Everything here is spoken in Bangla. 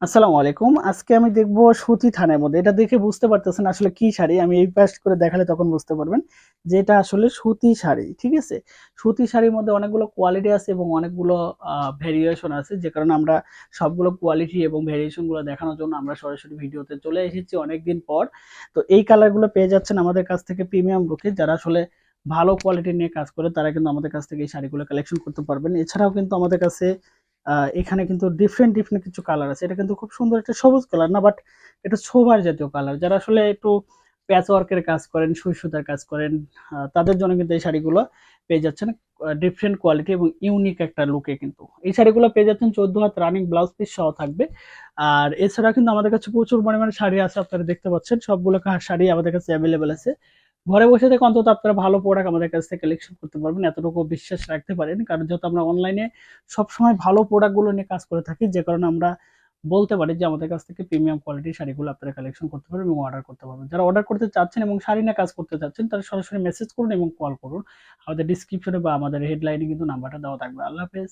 আসসালামু আলাইকুম। আজকে আমি দেখব সুতি থানের মধ্যে। এটা দেখে বুঝতে পারতেছেন আসলে কি শাড়ি। আমি এই পাশ করে দেখালে তখন বুঝতে পারবেন যে এটা আসলে সুতি শাড়ি। ঠিক আছে? সুতি শাড়ির মধ্যে অনেকগুলো কোয়ালিটি আছে এবং অনেকগুলো ভেরিয়েশন আছে। যে কারণে আমরা সবগুলো কোয়ালিটি এবং ভেরিয়েশন গুলো দেখানোর জন্য আমরা সরাসরি ভিডিওতে চলে এসেছি অনেকদিন পর। তো এই কালারগুলো পেয়ে যাচ্ছেন আমাদের কাছ থেকে প্রিমিয়াম লুকে। যারা আসলে ভালো কোয়ালিটি নিয়ে কাজ করে তারা কিন্তু আমাদের কাছ থেকে এই শাড়িগুলো কালেকশন করতে পারবেন। এছাড়াও কিন্তু আমাদের কাছে এখানে কিন্তু ডিফারেন্ট কিছু কালার আছে। এটা কিন্তু খুব সুন্দর একটা সবুজ কালার না, বাট এটা ছোবার জাতীয় কালার। যারা আসলে একটু প্যাচ ওয়ার্কের কাজ করেন, সুই সুতার কাজ করেন, তাদের জন্য কিন্তু এই শাড়িগুলো পেয়ে যাচ্ছেন ডিফারেন্ট কোয়ালিটি এবং ইউনিক একটা লুকে। কিন্তু এই শাড়িগুলো পেয়ে যাচ্ছেন 14 হাত রানিং ব্লাউজ পিস সহ থাকবে। আর এছাড়া কিন্তু আমাদের কাছে প্রচুর পরিমাণে শাড়ি আছে, আপনারা দেখতে পাচ্ছেন সবগুলো শাড়ি আমাদের কাছে অ্যাভেলেবেল আছে। ঘরে বসে থেকে অন্তত আপনারা ভালো প্রোডাক্ট আমাদের কাছ থেকে কালেকশন করতে পারবেন, এতটুকু বিশ্বাস রাখতে পারেন। কারণ যেহেতু আমরা অনলাইনে সবসময় ভালো প্রোডাক্টগুলো নিয়ে কাজ করে থাকি, যে কারণে আমরা বলতে পারি যে আমাদের কাছ থেকে প্রিমিয়াম কোয়ালিটির শাড়িগুলো আপনারা কালেকশন করতে পারবেন এবং অর্ডার করতে পারবেন। যারা অর্ডার করতে চাচ্ছেন এবং শাড়ি নিয়ে কাজ করতে চাচ্ছেন তারা সরাসরি মেসেজ করুন এবং কল করুন। আমাদের ডিসক্রিপশনে বা আমাদের হেডলাইনে কিন্তু নাম্বারটা দেওয়া থাকবে। আল্লাহ হাফেজ।